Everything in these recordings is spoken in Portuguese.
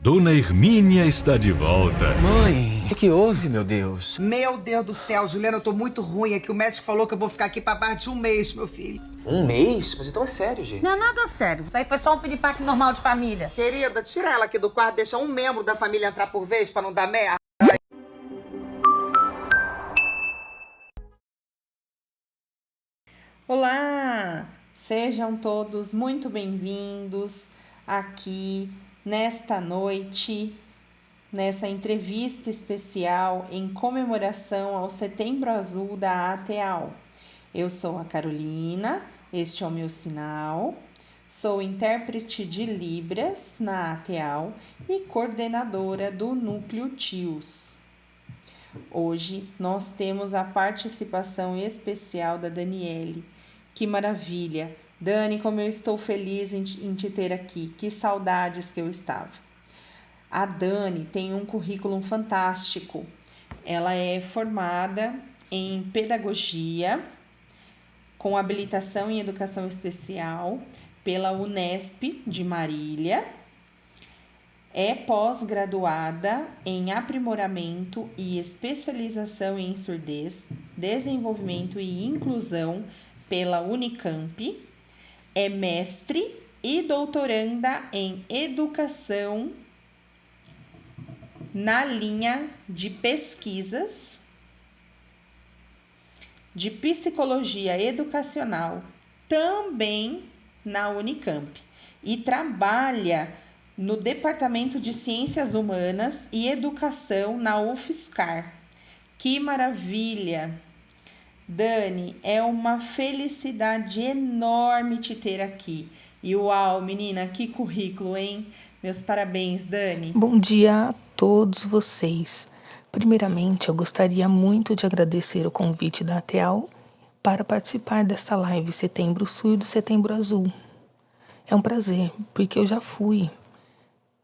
Dona Hermínia está de volta. Mãe, o que houve, meu Deus? Meu Deus do céu, Juliana, eu tô muito ruim aqui. O médico falou que eu vou ficar aqui pra mais de um mês, meu filho. Um mês? Mas então é sério, gente. Não é nada sério. Isso aí foi só um piripaque normal de família. Querida, tira ela aqui do quarto, deixa um membro da família entrar por vez pra não dar merda. Olá! Sejam todos muito bem-vindos aqui nesta noite, nessa entrevista especial em comemoração ao Setembro Azul da ATEAL. Eu sou a Carolina, este é o meu sinal, sou intérprete de Libras na ATEAL e coordenadora do Núcleo TIOS. Hoje nós temos a participação especial da Daniele. Que maravilha! Dani, como eu estou feliz em te ter aqui. Que saudades que eu estava. A Dani tem um currículo fantástico. Ela é formada em pedagogia, com habilitação em educação especial pela Unesp de Marília. É pós-graduada em aprimoramento e especialização em surdez, desenvolvimento e inclusão pela Unicamp. É mestre e doutoranda em educação na linha de pesquisas de psicologia educacional, também na Unicamp, e trabalha no Departamento de Ciências Humanas e Educação na UFSCar. Que maravilha! Dani, é uma felicidade enorme te ter aqui. E uau, menina, que currículo, hein? Meus parabéns, Dani. Bom dia a todos vocês. Primeiramente, eu gostaria muito de agradecer o convite da ATEAL para participar desta live Setembro Surdo, Setembro Azul. É um prazer, porque eu já fui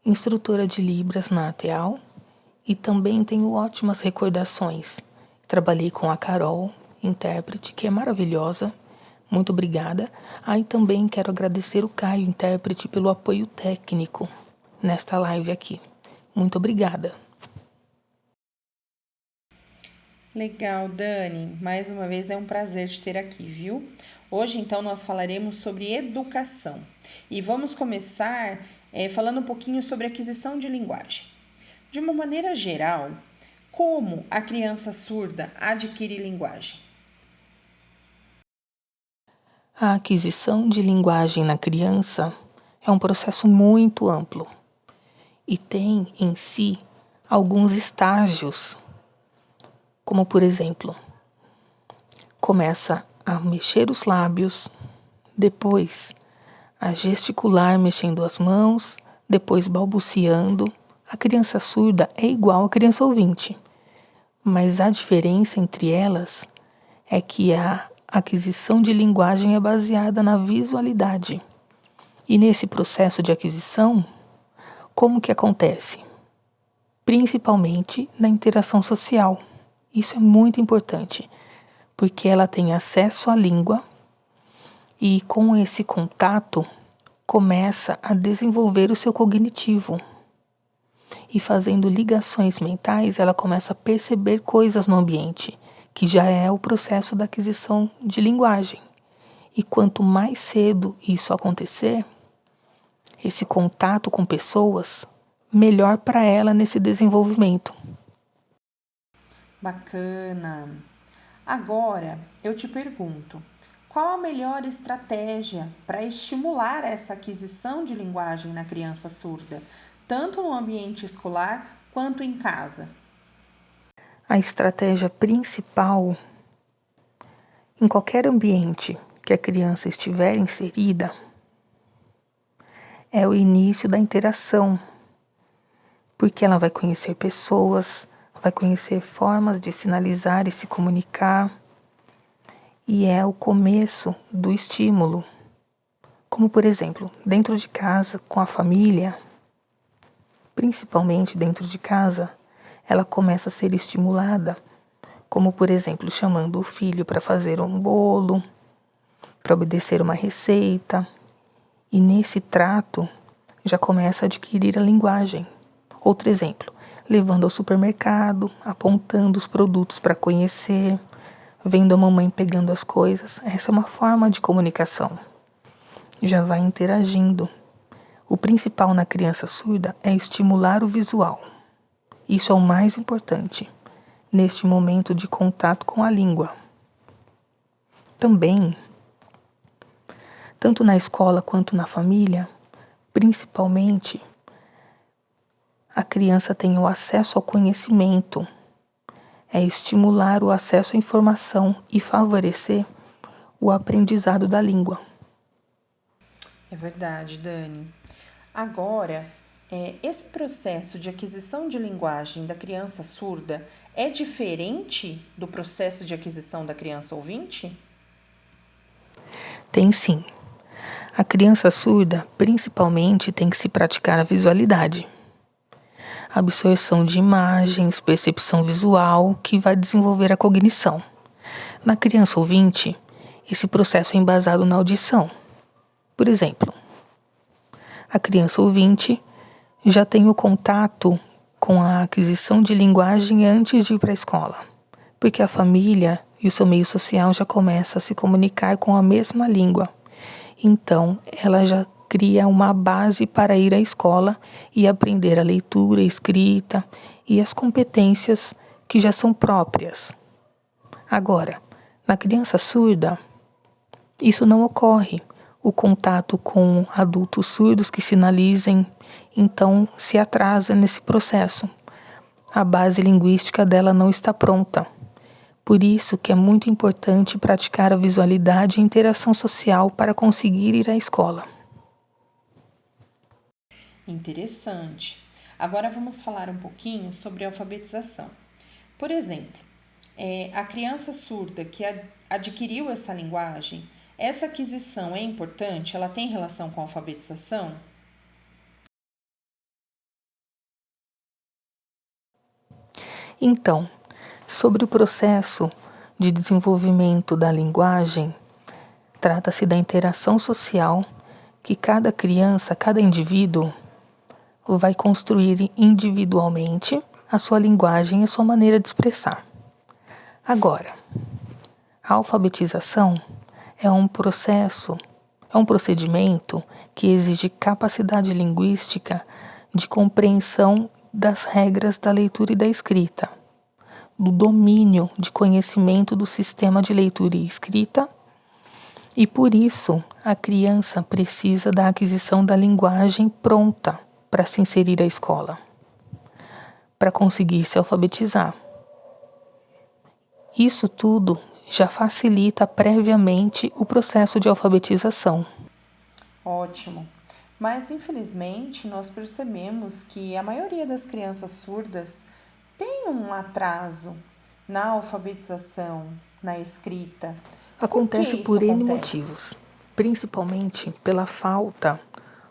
instrutora de Libras na ATEAL e também tenho ótimas recordações. Trabalhei com a Carol, intérprete, que é maravilhosa. Muito obrigada. E também quero agradecer o Caio, intérprete, pelo apoio técnico nesta live aqui. Muito obrigada. Legal, Dani. Mais uma vez é um prazer te ter aqui, viu? Hoje, então, nós falaremos sobre educação. E vamos começar falando um pouquinho sobre aquisição de linguagem. De uma maneira geral, como a criança surda adquire linguagem? A aquisição de linguagem na criança é um processo muito amplo e tem em si alguns estágios, como por exemplo, começa a mexer os lábios, depois a gesticular mexendo as mãos, depois balbuciando. A criança surda é igual à criança ouvinte, mas a diferença entre elas é que a aquisição de linguagem é baseada na visualidade. E nesse processo de aquisição, como que acontece? Principalmente na interação social. Isso é muito importante, porque ela tem acesso à língua e com esse contato começa a desenvolver o seu cognitivo. E fazendo ligações mentais, ela começa a perceber coisas no ambiente, que já é o processo da aquisição de linguagem. E quanto mais cedo isso acontecer, esse contato com pessoas, melhor para ela nesse desenvolvimento. Bacana! Agora, eu te pergunto, qual a melhor estratégia para estimular essa aquisição de linguagem na criança surda, tanto no ambiente escolar quanto em casa? A estratégia principal, em qualquer ambiente que a criança estiver inserida, é o início da interação, porque ela vai conhecer pessoas, vai conhecer formas de sinalizar e se comunicar, e é o começo do estímulo, como por exemplo, dentro de casa, com a família, principalmente dentro de casa, ela começa a ser estimulada, como por exemplo, chamando o filho para fazer um bolo, para obedecer uma receita, e nesse trato já começa a adquirir a linguagem, Outro exemplo, levando ao supermercado, apontando os produtos para conhecer, vendo a mamãe pegando as coisas. Essa é uma forma de comunicação. Já vai interagindo. O principal na criança surda é estimular o visual. Isso é o mais importante neste momento de contato com a língua. Também, tanto na escola quanto na família, principalmente, a criança tem o acesso ao conhecimento. É estimular o acesso à informação e favorecer o aprendizado da língua. É verdade, Dani. Agora, esse processo de aquisição de linguagem da criança surda é diferente do processo de aquisição da criança ouvinte? Tem sim. A criança surda, principalmente, tem que se praticar a visualidade. Absorção de imagens, percepção visual, que vai desenvolver a cognição. Na criança ouvinte, esse processo é embasado na audição. Por exemplo, a criança ouvinte já tem o contato com a aquisição de linguagem antes de ir para a escola, porque a família e o seu meio social já começa a se comunicar com a mesma língua. Então, ela já cria uma base para ir à escola e aprender a leitura, a escrita e as competências que já são próprias. Agora, na criança surda, isso não ocorre. O contato com adultos surdos que sinalizem, então se atrasa nesse processo. A base linguística dela não está pronta. Por isso que é muito importante praticar a visualidade e a interação social para conseguir ir à escola. Interessante. Agora vamos falar um pouquinho sobre a alfabetização. Por exemplo, a criança surda que adquiriu essa linguagem, essa aquisição é importante? Ela tem relação com a alfabetização? Então, sobre o processo de desenvolvimento da linguagem, trata-se da interação social que cada criança, cada indivíduo vai construir individualmente a sua linguagem e a sua maneira de expressar. Agora, a alfabetização é um procedimento que exige capacidade linguística de compreensão das regras da leitura e da escrita, do domínio de conhecimento do sistema de leitura e escrita, e por isso a criança precisa da aquisição da linguagem pronta para se inserir à escola, para conseguir se alfabetizar. Isso tudo já facilita previamente o processo de alfabetização. Ótimo. Mas, infelizmente, nós percebemos que a maioria das crianças surdas tem um atraso na alfabetização, na escrita. Acontece por N motivos, principalmente pela falta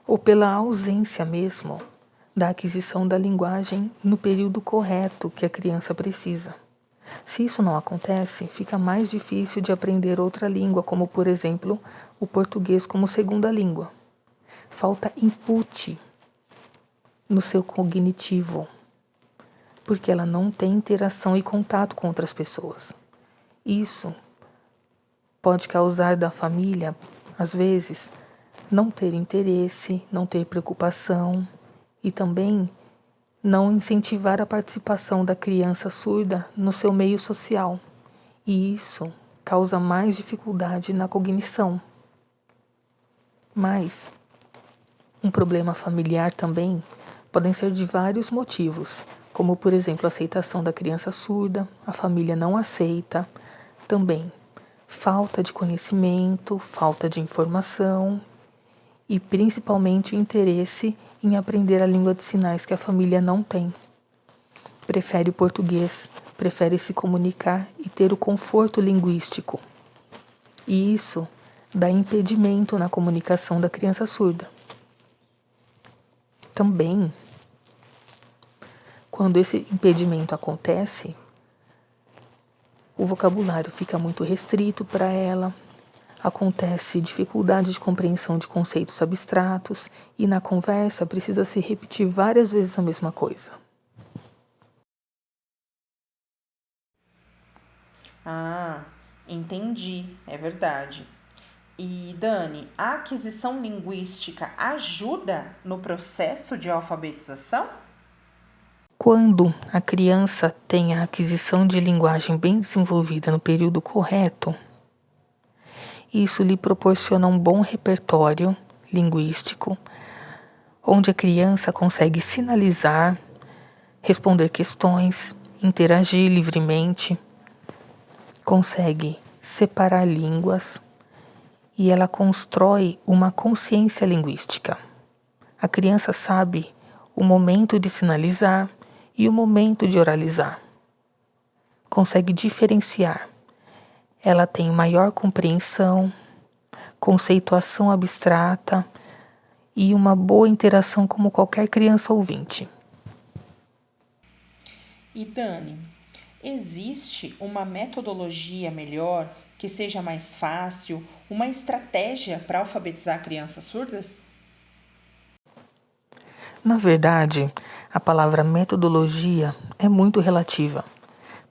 ou pela ausência mesmo da aquisição da linguagem no período correto que a criança precisa. Se isso não acontece, fica mais difícil de aprender outra língua, como, por exemplo, o português como segunda língua. Falta input no seu cognitivo, porque ela não tem interação e contato com outras pessoas. Isso pode causar da família, às vezes, não ter interesse, não ter preocupação e também não incentivar a participação da criança surda no seu meio social. E isso causa mais dificuldade na cognição. Mas um problema familiar também podem ser de vários motivos, como, por exemplo, a aceitação da criança surda, a família não aceita, também falta de conhecimento, falta de informação e principalmente o interesse em aprender a língua de sinais que a família não tem. Prefere o português, prefere se comunicar e ter o conforto linguístico. E isso dá impedimento na comunicação da criança surda. Também, quando esse impedimento acontece, o vocabulário fica muito restrito para ela, acontece dificuldade de compreensão de conceitos abstratos e na conversa precisa se repetir várias vezes a mesma coisa. Ah, entendi, é verdade. E Dani, a aquisição linguística ajuda no processo de alfabetização? Quando a criança tem a aquisição de linguagem bem desenvolvida no período correto, isso lhe proporciona um bom repertório linguístico, onde a criança consegue sinalizar, responder questões, interagir livremente, consegue separar línguas e ela constrói uma consciência linguística. A criança sabe o momento de sinalizar e o momento de oralizar. Consegue diferenciar. Ela tem maior compreensão, conceituação abstrata e uma boa interação como qualquer criança ouvinte. E Dani, existe uma metodologia melhor que seja mais fácil, uma estratégia para alfabetizar crianças surdas? Na verdade, a palavra metodologia é muito relativa.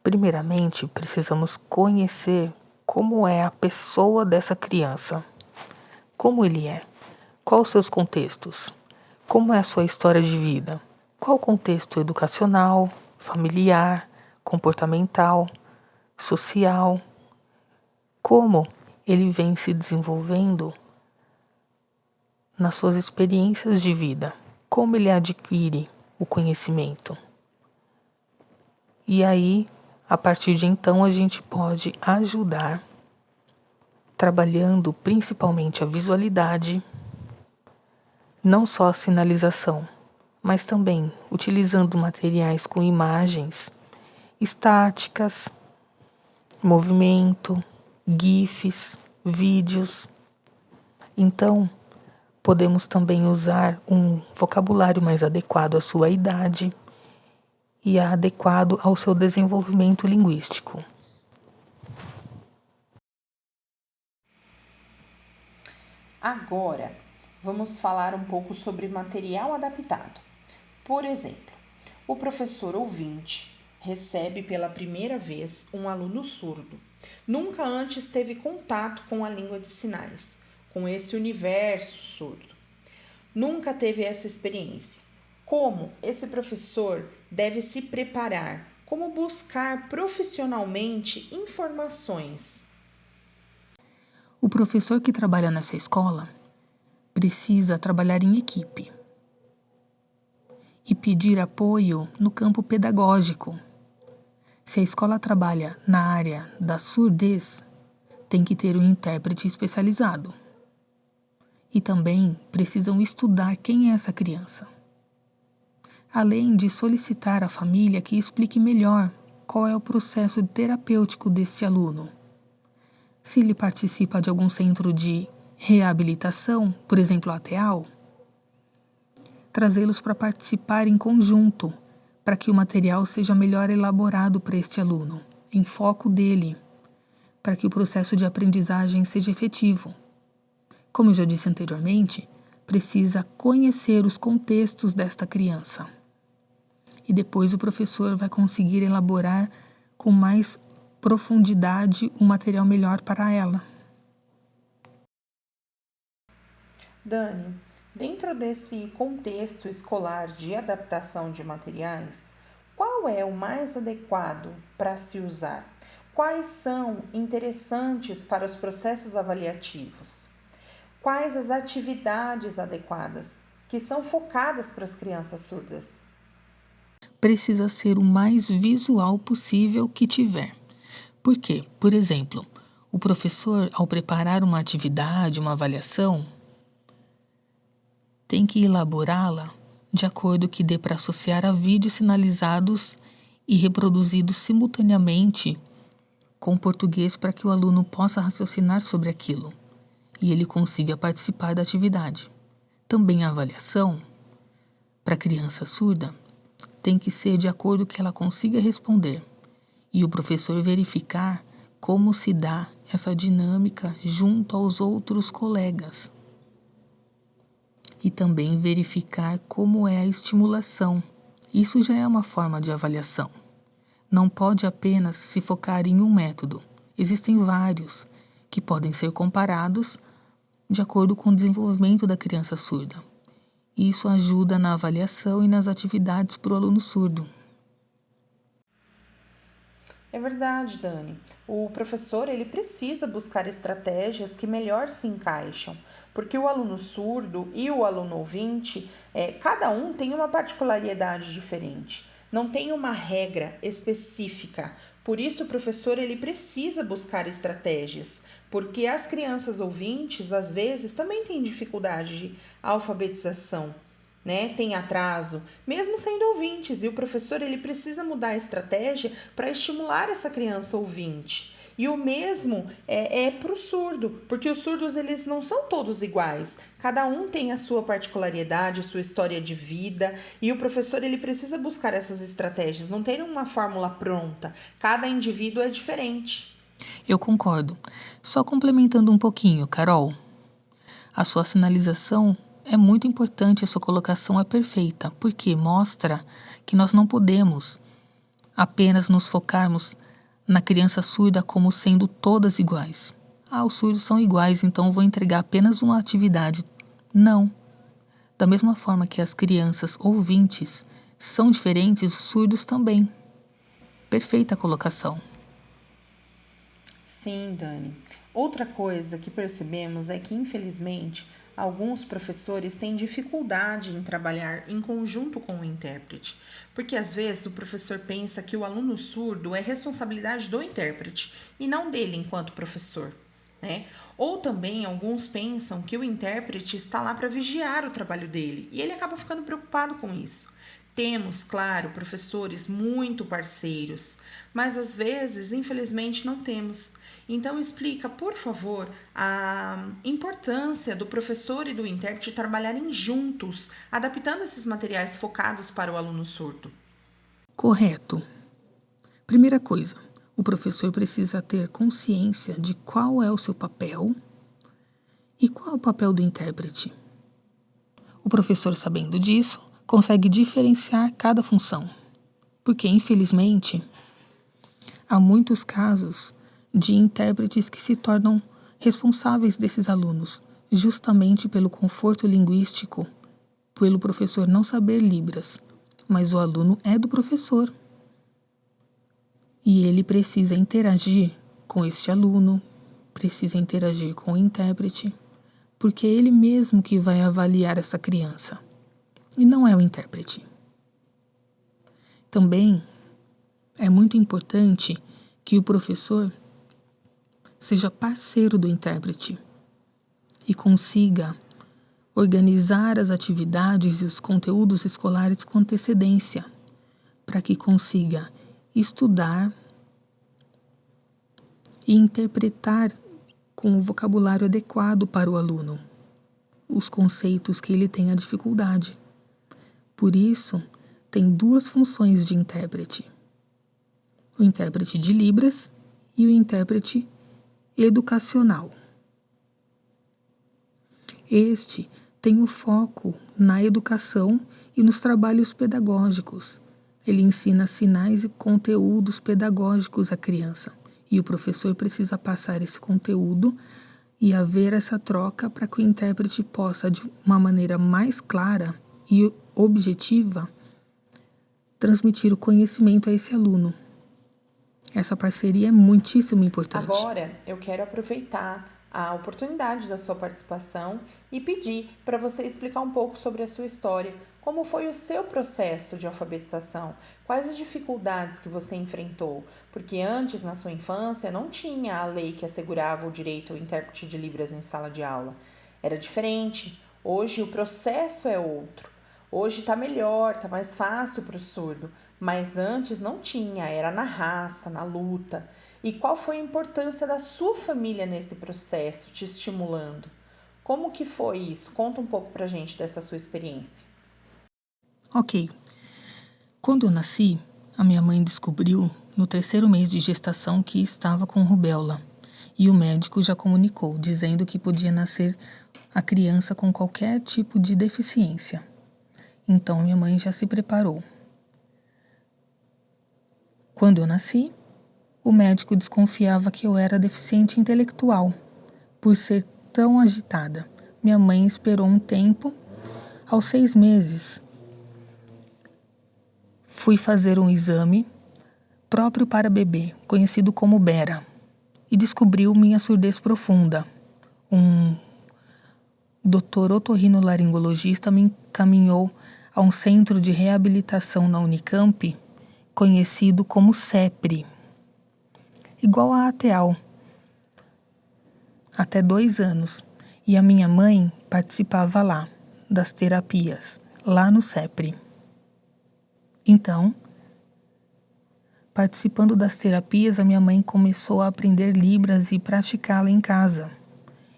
Primeiramente, precisamos conhecer como é a pessoa dessa criança. Como ele é? Quais os seus contextos? Como é a sua história de vida? Qual o contexto educacional, familiar, comportamental, social? Como ele vem se desenvolvendo nas suas experiências de vida? Como ele adquire o conhecimento? E aí, a partir de então, a gente pode ajudar, trabalhando principalmente a visualidade, não só a sinalização, mas também utilizando materiais com imagens estáticas, movimento, GIFs, vídeos. Então, podemos também usar um vocabulário mais adequado à sua idade e adequado ao seu desenvolvimento linguístico. Agora, vamos falar um pouco sobre material adaptado. Por exemplo, o professor ouvinte recebe pela primeira vez um aluno surdo. Nunca antes teve contato com a língua de sinais, com esse universo surdo. Nunca teve essa experiência. Como esse professor deve se preparar? Como buscar profissionalmente informações? O professor que trabalha nessa escola precisa trabalhar em equipe e pedir apoio no campo pedagógico. Se a escola trabalha na área da surdez, tem que ter um intérprete especializado. E também precisam estudar quem é essa criança. Além de solicitar à família que explique melhor qual é o processo terapêutico deste aluno. Se ele participa de algum centro de reabilitação, por exemplo, a ATEAL, trazê-los para participar em conjunto, para que o material seja melhor elaborado para este aluno, em foco dele, para que o processo de aprendizagem seja efetivo. Como eu já disse anteriormente, precisa conhecer os contextos desta criança. E depois o professor vai conseguir elaborar com mais profundidade um material melhor para ela. Dani, dentro desse contexto escolar de adaptação de materiais, qual é o mais adequado para se usar? Quais são interessantes para os processos avaliativos? Quais as atividades adequadas que são focadas para as crianças surdas? Precisa ser o mais visual possível que tiver. Por quê? Por exemplo, o professor, ao preparar uma atividade, uma avaliação, tem que elaborá-la de acordo que dê para associar a vídeos sinalizados e reproduzidos simultaneamente com o português para que o aluno possa raciocinar sobre aquilo e ele consiga participar da atividade. Também a avaliação, para a criança surda, tem que ser de acordo que ela consiga responder e o professor verificar como se dá essa dinâmica junto aos outros colegas. E também verificar como é a estimulação. Isso já é uma forma de avaliação. Não pode apenas se focar em um método. Existem vários que podem ser comparados de acordo com o desenvolvimento da criança surda. Isso ajuda na avaliação e nas atividades para o aluno surdo. É verdade, Dani. O professor ele precisa buscar estratégias que melhor se encaixam, porque o aluno surdo e o aluno ouvinte, cada um tem uma particularidade diferente. Não tem uma regra específica. Por isso, o professor ele precisa buscar estratégias, porque as crianças ouvintes, às vezes, também têm dificuldade de alfabetização, né? Tem atraso, mesmo sendo ouvintes, e o professor ele precisa mudar a estratégia para estimular essa criança ouvinte. E o mesmo é para o surdo, porque os surdos eles não são todos iguais. Cada um tem a sua particularidade, sua história de vida, e o professor ele precisa buscar essas estratégias. Não tem uma fórmula pronta. Cada indivíduo é diferente. Eu concordo. Só complementando um pouquinho, Carol. A sua sinalização é muito importante, a sua colocação é perfeita, porque mostra que nós não podemos apenas nos focarmos na criança surda como sendo todas iguais. Os surdos são iguais, então vou entregar apenas uma atividade. Não. Da mesma forma que as crianças ouvintes são diferentes, os surdos também. Perfeita colocação. Sim, Dani. Outra coisa que percebemos é que, infelizmente, alguns professores têm dificuldade em trabalhar em conjunto com o intérprete, porque às vezes o professor pensa que o aluno surdo é responsabilidade do intérprete e não dele enquanto professor, né? Ou também alguns pensam que o intérprete está lá para vigiar o trabalho dele e ele acaba ficando preocupado com isso. Temos, claro, professores muito parceiros, mas às vezes, infelizmente, não temos. Então, explica, por favor, a importância do professor e do intérprete trabalharem juntos, adaptando esses materiais focados para o aluno surdo. Correto. Primeira coisa, o professor precisa ter consciência de qual é o seu papel e qual é o papel do intérprete. O professor, sabendo disso, consegue diferenciar cada função, porque, infelizmente, há muitos casos de intérpretes que se tornam responsáveis desses alunos, justamente pelo conforto linguístico, pelo professor não saber Libras, mas o aluno é do professor. E ele precisa interagir com este aluno, precisa interagir com o intérprete, porque é ele mesmo que vai avaliar essa criança, e não é o intérprete. Também é muito importante que o professor seja parceiro do intérprete e consiga organizar as atividades e os conteúdos escolares com antecedência, para que consiga estudar e interpretar com o vocabulário adequado para o aluno os conceitos que ele tenha dificuldade. Por isso, tem duas funções de intérprete: o intérprete de Libras e o intérprete educacional. Este tem o foco na educação e nos trabalhos pedagógicos. Ele ensina sinais e conteúdos pedagógicos à criança, e o professor precisa passar esse conteúdo e haver essa troca para que o intérprete possa, de uma maneira mais clara e objetiva, transmitir o conhecimento a esse aluno. Essa parceria é muitíssimo importante. Agora, eu quero aproveitar a oportunidade da sua participação e pedir para você explicar um pouco sobre a sua história. Como foi o seu processo de alfabetização? Quais as dificuldades que você enfrentou? Porque antes, na sua infância, não tinha a lei que assegurava o direito ao intérprete de Libras em sala de aula. Era diferente. Hoje o processo é outro. Hoje está melhor, está mais fácil para o surdo. Mas antes não tinha, era na raça, na luta. E qual foi a importância da sua família nesse processo, te estimulando? Como que foi isso? Conta um pouco pra gente dessa sua experiência. Ok. Quando eu nasci, a minha mãe descobriu no 3º mês de gestação que estava com rubéola. e o médico já comunicou, dizendo que podia nascer a criança com qualquer tipo de deficiência. Então minha mãe já se preparou. Quando eu nasci, o médico desconfiava que eu era deficiente intelectual, por ser tão agitada. Minha mãe esperou um tempo. Aos 6 meses, fui fazer um exame próprio para bebê, conhecido como Bera, e descobriu minha surdez profunda. Um doutor otorrinolaringologista me encaminhou a um centro de reabilitação na Unicamp, conhecido como CEPRE, igual a ATEAL, até 2 anos, e a minha mãe participava lá das terapias, lá no CEPRE. Então, participando das terapias, a minha mãe começou a aprender Libras e praticá-la em casa,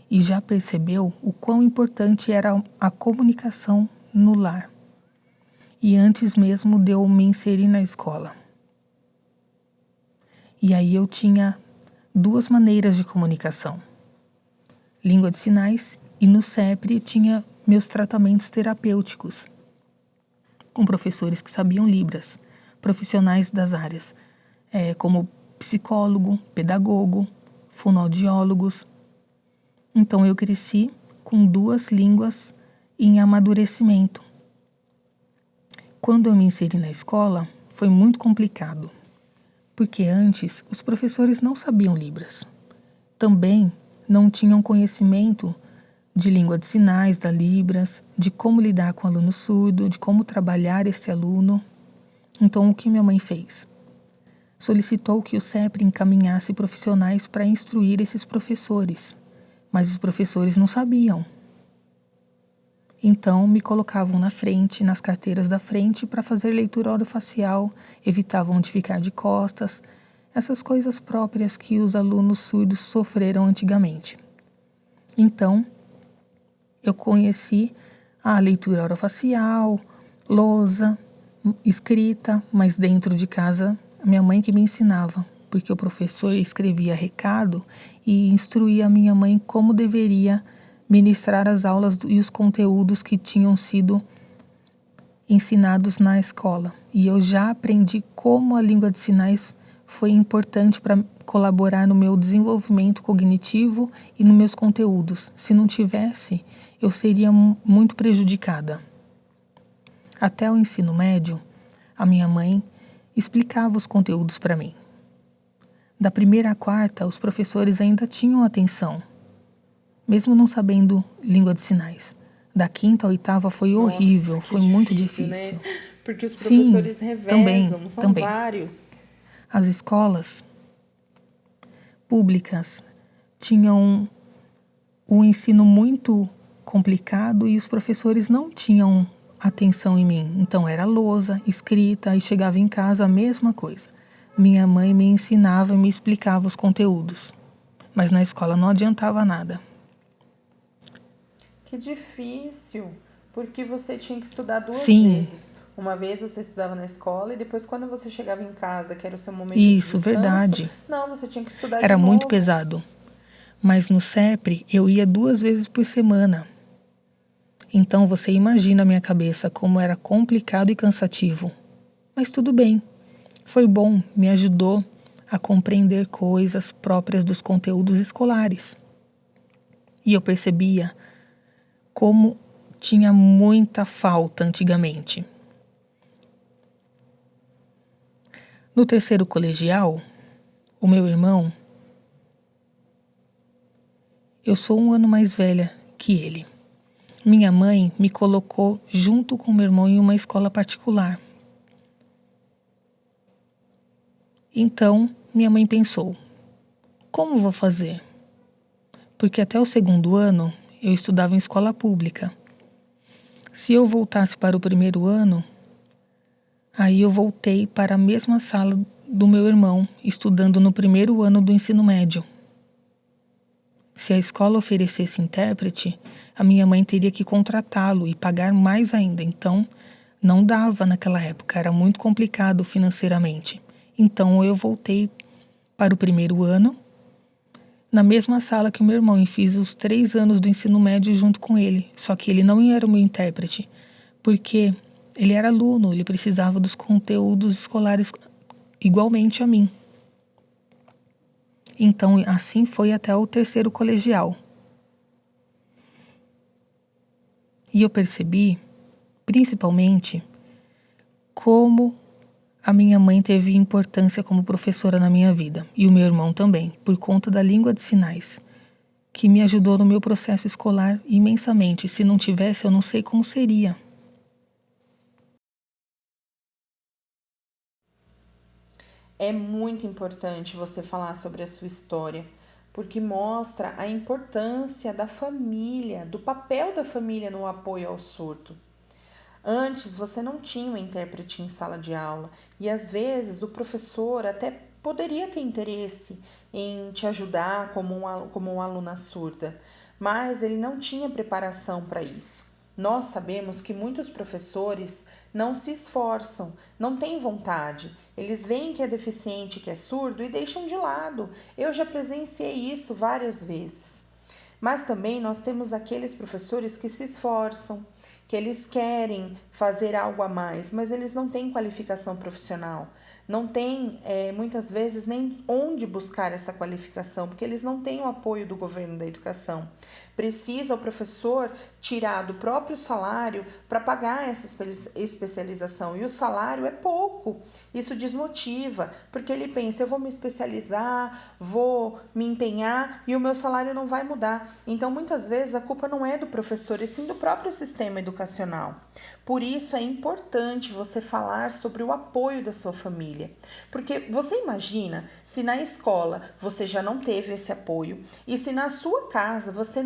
e já percebeu o quão importante era a comunicação no lar, e antes mesmo de eu me inserir na escola. E aí eu tinha 2 maneiras de comunicação: língua de sinais, e no CEPRE tinha meus tratamentos terapêuticos com professores que sabiam Libras, profissionais das áreas, como psicólogo, pedagogo, fonoaudiólogos. Então eu cresci com 2 línguas em amadurecimento. Quando eu me inseri na escola, foi muito complicado, porque antes os professores não sabiam Libras. Também não tinham conhecimento de língua de sinais, da Libras, de como lidar com o aluno surdo, de como trabalhar esse aluno. Então, o que minha mãe fez? Solicitou que o CEPRE encaminhasse profissionais para instruir esses professores, mas os professores não sabiam. Então, me colocavam na frente, nas carteiras da frente, para fazer leitura orofacial, evitavam de ficar de costas, essas coisas próprias que os alunos surdos sofreram antigamente. Então, eu conheci a leitura orofacial, lousa, escrita, mas dentro de casa, minha mãe que me ensinava, porque o professor escrevia recado e instruía a minha mãe como deveria ministrar as aulas e os conteúdos que tinham sido ensinados na escola. E eu já aprendi como a língua de sinais foi importante para colaborar no meu desenvolvimento cognitivo e nos meus conteúdos. Se não tivesse, eu seria muito prejudicada. Até o ensino médio, a minha mãe explicava os conteúdos para mim. Da 1ª à 4ª, os professores ainda tinham atenção, mesmo não sabendo língua de sinais. Da 5ª à 8ª foi horrível, foi muito difícil. Né? Porque os professores Sim, revezam, são também. vários. As escolas públicas tinham um ensino muito complicado e os professores não tinham atenção em mim. Então era lousa, escrita, e chegava em casa a mesma coisa. Minha mãe me ensinava e me explicava os conteúdos, mas na escola não adiantava nada. Que difícil, porque você tinha que estudar 2 Sim. vezes. Uma vez você estudava na escola e depois quando você chegava em casa, que era o seu momento Isso, de descanso, verdade. não, você tinha que estudar Era de novo. muito pesado. Mas no CEPRE eu ia 2 vezes por semana. Então você imagina a minha cabeça como era complicado e cansativo. Mas tudo bem. Foi bom, me ajudou a compreender coisas próprias dos conteúdos escolares. E eu percebia como tinha muita falta antigamente. No 3º colegial, o meu irmão, eu sou 1 ano mais velha que ele. Minha mãe me colocou junto com meu irmão em uma escola particular. Então, minha mãe pensou, como vou fazer? Porque até o 2º ano eu estudava em escola pública. Se eu voltasse para o 1º ano, aí eu voltei para a mesma sala do meu irmão, estudando no 1º ano do ensino médio. Se a escola oferecesse intérprete, a minha mãe teria que contratá-lo e pagar mais ainda. Então, não dava naquela época, era muito complicado financeiramente. Então, eu voltei para o 1º ano. na mesma sala que o meu irmão e fiz os 3 anos do ensino médio junto com ele. Só que ele não era o meu intérprete, porque ele era aluno, ele precisava dos conteúdos escolares igualmente a mim. Então, assim foi até o 3º colegial. E eu percebi, principalmente, como a minha mãe teve importância como professora na minha vida, e o meu irmão também, por conta da língua de sinais, que me ajudou no meu processo escolar imensamente. Se não tivesse, eu não sei como seria. É muito importante você falar sobre a sua história, porque mostra a importância da família, do papel da família no apoio ao surdo. Antes você não tinha um intérprete em sala de aula e às vezes o professor até poderia ter interesse em te ajudar como uma aluna surda, mas ele não tinha preparação para isso. Nós sabemos que muitos professores não se esforçam, não têm vontade. Eles veem que é deficiente, que é surdo e deixam de lado. Eu já presenciei isso várias vezes. Mas também nós temos aqueles professores que se esforçam, que eles querem fazer algo a mais, mas eles não têm qualificação profissional, não têm muitas vezes nem onde buscar essa qualificação, porque eles não têm o apoio do governo da educação. Precisa o professor tirar do próprio salário para pagar essa especialização, e o salário é pouco. Isso desmotiva, porque ele pensa, eu vou me especializar, vou me empenhar e o meu salário não vai mudar. Então, muitas vezes, a culpa não é do professor, e sim do próprio sistema educacional. Por isso, é importante você falar sobre o apoio da sua família. Porque você imagina se na escola você já não teve esse apoio e se na sua casa você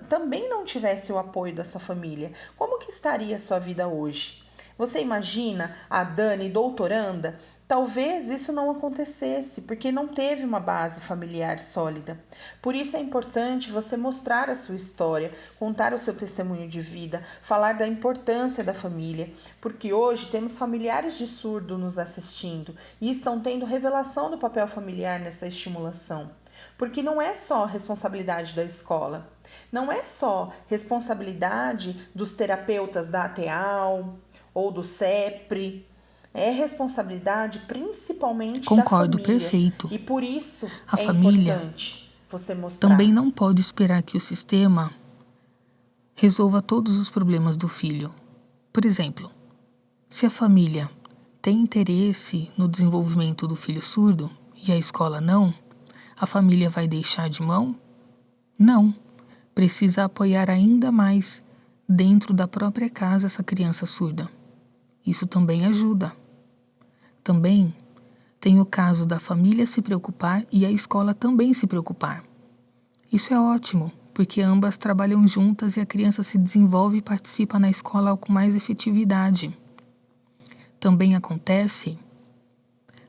também não tivesse o apoio da sua família, como que estaria a sua vida hoje? Você imagina a Dani doutoranda? Talvez isso não acontecesse, porque não teve uma base familiar sólida. Por isso é importante você mostrar a sua história, contar o seu testemunho de vida, falar da importância da família, porque hoje temos familiares de surdo nos assistindo e estão tendo revelação do papel familiar nessa estimulação. Porque não é só responsabilidade da escola, não é só responsabilidade dos terapeutas da ATEAL ou do CEPRE, é responsabilidade principalmente Concordo, da família. perfeito. E por isso A é família importante você mostrar. também não pode esperar que o sistema resolva todos os problemas do filho. Por exemplo, se a família tem interesse no desenvolvimento do filho surdo e a escola não, a família vai deixar de mão? Não. Precisa apoiar ainda mais dentro da própria casa essa criança surda. Isso também ajuda. Também tem o caso da família se preocupar e a escola também se preocupar. Isso é ótimo, porque ambas trabalham juntas e a criança se desenvolve e participa na escola com mais efetividade. Também acontece,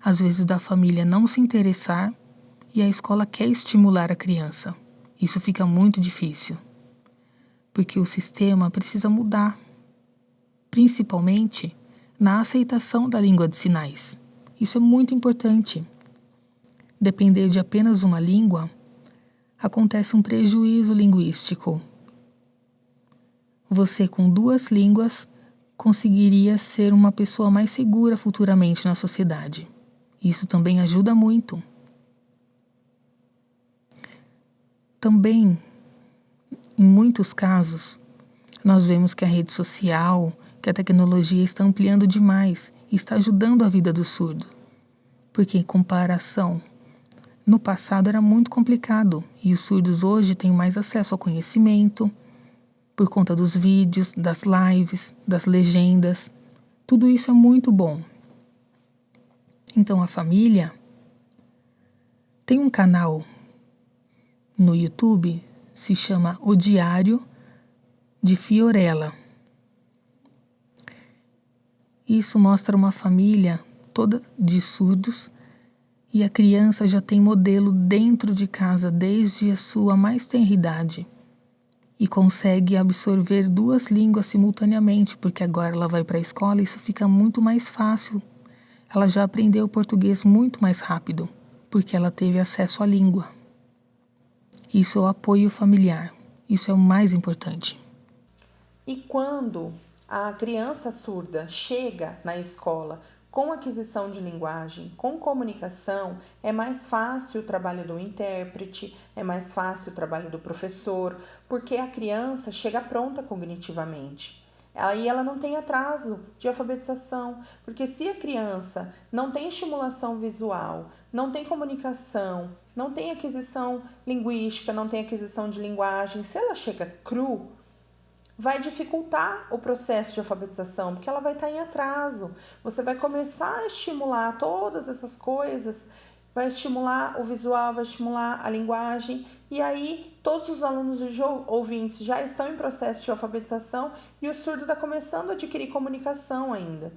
às vezes, da família não se interessar e a escola quer estimular a criança. Isso fica muito difícil, porque o sistema precisa mudar, principalmente na aceitação da língua de sinais. Isso é muito importante. Depender de apenas uma língua, acontece um prejuízo linguístico. Você, com 2 línguas, conseguiria ser uma pessoa mais segura futuramente na sociedade. Isso também ajuda muito. Também, em muitos casos, nós vemos que a rede social, que a tecnologia está ampliando demais e está ajudando a vida do surdo. Porque, em comparação, no passado era muito complicado e os surdos hoje têm mais acesso ao conhecimento, por conta dos vídeos, das lives, das legendas. Tudo isso é muito bom. Então, a família tem um canal no YouTube, se chama O Diário de Fiorella. Isso mostra uma família toda de surdos e a criança já tem modelo dentro de casa desde a sua mais tenra idade e consegue absorver 2 línguas simultaneamente, porque agora ela vai para a escola e isso fica muito mais fácil. Ela já aprendeu português muito mais rápido, porque ela teve acesso à língua. Isso é o apoio familiar. Isso é o mais importante. E quando a criança surda chega na escola com aquisição de linguagem, com comunicação, é mais fácil o trabalho do intérprete, é mais fácil o trabalho do professor, porque a criança chega pronta cognitivamente. Aí ela não tem atraso de alfabetização, porque se a criança não tem estimulação visual, não tem comunicação, não tem aquisição linguística, não tem aquisição de linguagem, se ela chega cru, vai dificultar o processo de alfabetização, porque ela vai estar em atraso. Você vai começar a estimular todas essas coisas, vai estimular o visual, vai estimular a linguagem, e aí todos os alunos e ouvintes já estão em processo de alfabetização e o surdo está começando a adquirir comunicação ainda.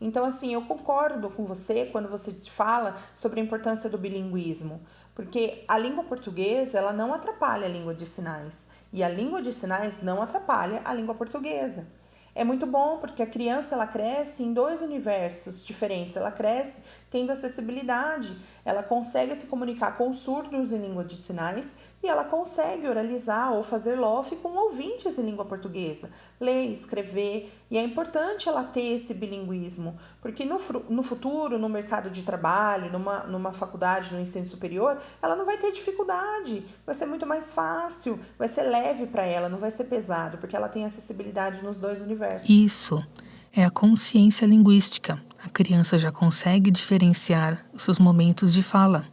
Então, assim, eu concordo com você quando você fala sobre a importância do bilinguismo, porque a língua portuguesa, ela não atrapalha a língua de sinais, e a língua de sinais não atrapalha a língua portuguesa. É muito bom porque a criança ela cresce em dois universos diferentes, ela cresce tendo acessibilidade, ela consegue se comunicar com surdos em língua de sinais e ela consegue oralizar ou fazer LOF com ouvintes em língua portuguesa, ler, escrever, e é importante ela ter esse bilinguismo, porque no futuro, no mercado de trabalho, numa faculdade, no ensino superior, ela não vai ter dificuldade, vai ser muito mais fácil, vai ser leve para ela, não vai ser pesado, porque ela tem acessibilidade nos dois universos. Isso é a consciência linguística. A criança já consegue diferenciar os seus momentos de fala.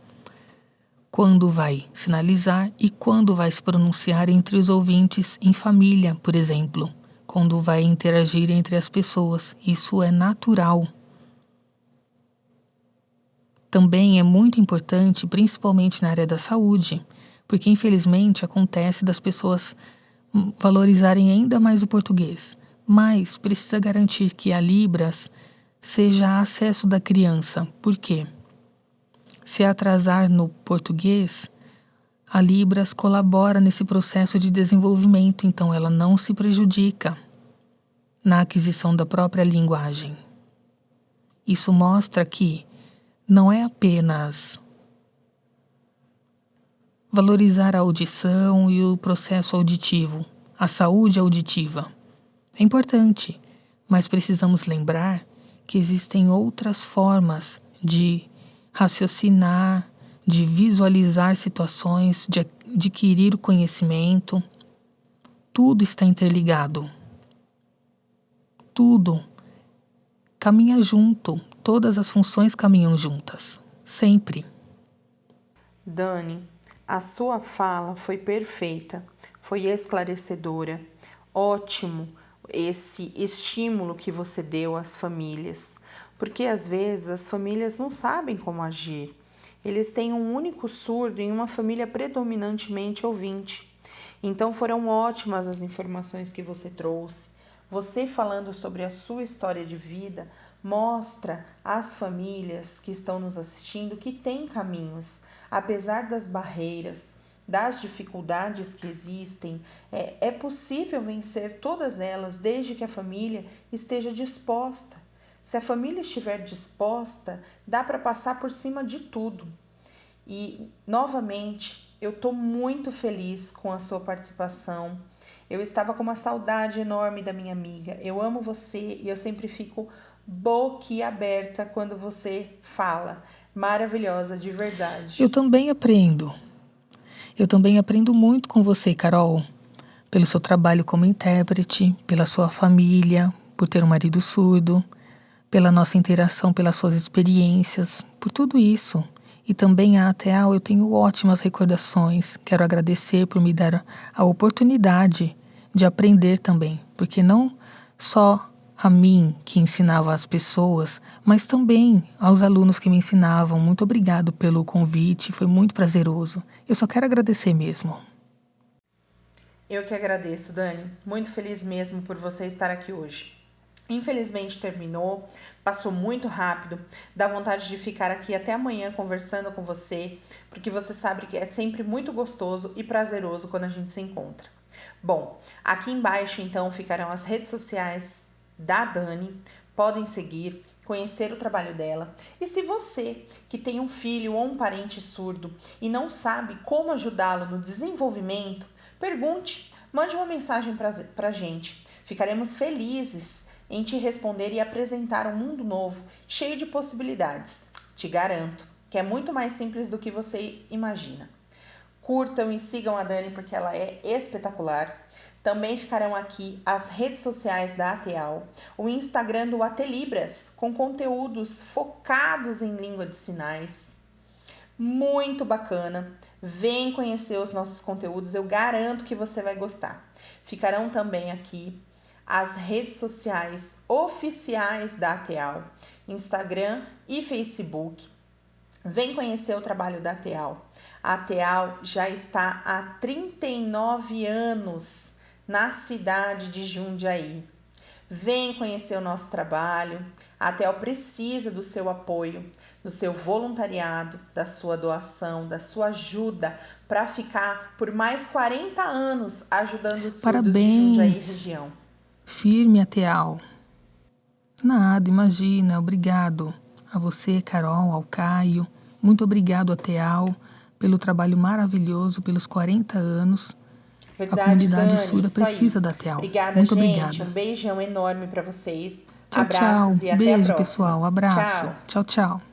Quando vai sinalizar e quando vai se pronunciar entre os ouvintes em família, por exemplo. Quando vai interagir entre as pessoas. Isso é natural. Também é muito importante, principalmente na área da saúde, porque infelizmente acontece das pessoas valorizarem ainda mais o português. Mas precisa garantir que a Libras seja acesso da criança. Por quê? Se atrasar no português, a Libras colabora nesse processo de desenvolvimento, então ela não se prejudica na aquisição da própria linguagem. Isso mostra que não é apenas valorizar a audição e o processo auditivo, a saúde auditiva. É importante, mas precisamos lembrar que existem outras formas de raciocinar, de visualizar situações, de adquirir o conhecimento. Tudo está interligado. Tudo caminha junto. Todas as funções caminham juntas. Sempre. Dani, a sua fala foi perfeita, foi esclarecedora. Ótimo esse estímulo que você deu às famílias, porque às vezes as famílias não sabem como agir. Eles têm um único surdo em uma família predominantemente ouvinte. Então foram ótimas as informações que você trouxe. Você falando sobre a sua história de vida mostra às famílias que estão nos assistindo que tem caminhos, apesar das barreiras, das dificuldades que existem, é possível vencer todas elas desde que a família esteja disposta. Se a família estiver disposta, dá para passar por cima de tudo. E, novamente, eu estou muito feliz com a sua participação. Eu estava com uma saudade enorme da minha amiga. Eu amo você e eu sempre fico boquiaberta quando você fala. Maravilhosa, de verdade. Eu também aprendo. Eu também aprendo muito com você, Carol, pelo seu trabalho como intérprete, pela sua família, por ter um marido surdo, pela nossa interação, pelas suas experiências, por tudo isso. E também a ATEAL eu tenho ótimas recordações. Quero agradecer por me dar a oportunidade de aprender também, porque não só a mim que ensinava as pessoas, mas também aos alunos que me ensinavam. Muito obrigado pelo convite, foi muito prazeroso. Eu só quero agradecer mesmo. Eu que agradeço, Dani. Muito feliz mesmo por você estar aqui hoje. Infelizmente terminou, passou muito rápido, dá vontade de ficar aqui até amanhã conversando com você, porque você sabe que é sempre muito gostoso e prazeroso quando a gente se encontra. Bom, aqui embaixo então ficarão as redes sociais da Dani, podem seguir, conhecer o trabalho dela. E se você que tem um filho ou um parente surdo e não sabe como ajudá-lo no desenvolvimento, pergunte, mande uma mensagem para a gente. Ficaremos felizes em te responder e apresentar um mundo novo, cheio de possibilidades. Te garanto que é muito mais simples do que você imagina. Curtam e sigam a Dani porque ela é espetacular. Também ficarão aqui as redes sociais da ATEAL, o Instagram do AT Libras, com conteúdos focados em língua de sinais. Muito bacana. Vem conhecer os nossos conteúdos, eu garanto que você vai gostar. Ficarão também aqui as redes sociais oficiais da ATEAL, Instagram e Facebook. Vem conhecer o trabalho da ATEAL. A ATEAL já está há 39 anos na cidade de Jundiaí. Vem conhecer o nosso trabalho. A ATEAL precisa do seu apoio, do seu voluntariado, da sua doação, da sua ajuda para ficar por mais 40 anos ajudando os surdos de Jundiaí e região. Firme, ATEAL. Nada, imagina, obrigado. A você, Carol, ao Caio. Muito obrigado, ATEAL, pelo trabalho maravilhoso, pelos 40 anos. Verdade, a comunidade Dani, surda precisa da ATEAL. Obrigada, muito gente. Obrigada. Um beijão enorme para vocês. Tchau, Abraços tchau. e até Beijo, a próxima. pessoal. Abraço. Tchau. Tchau, tchau.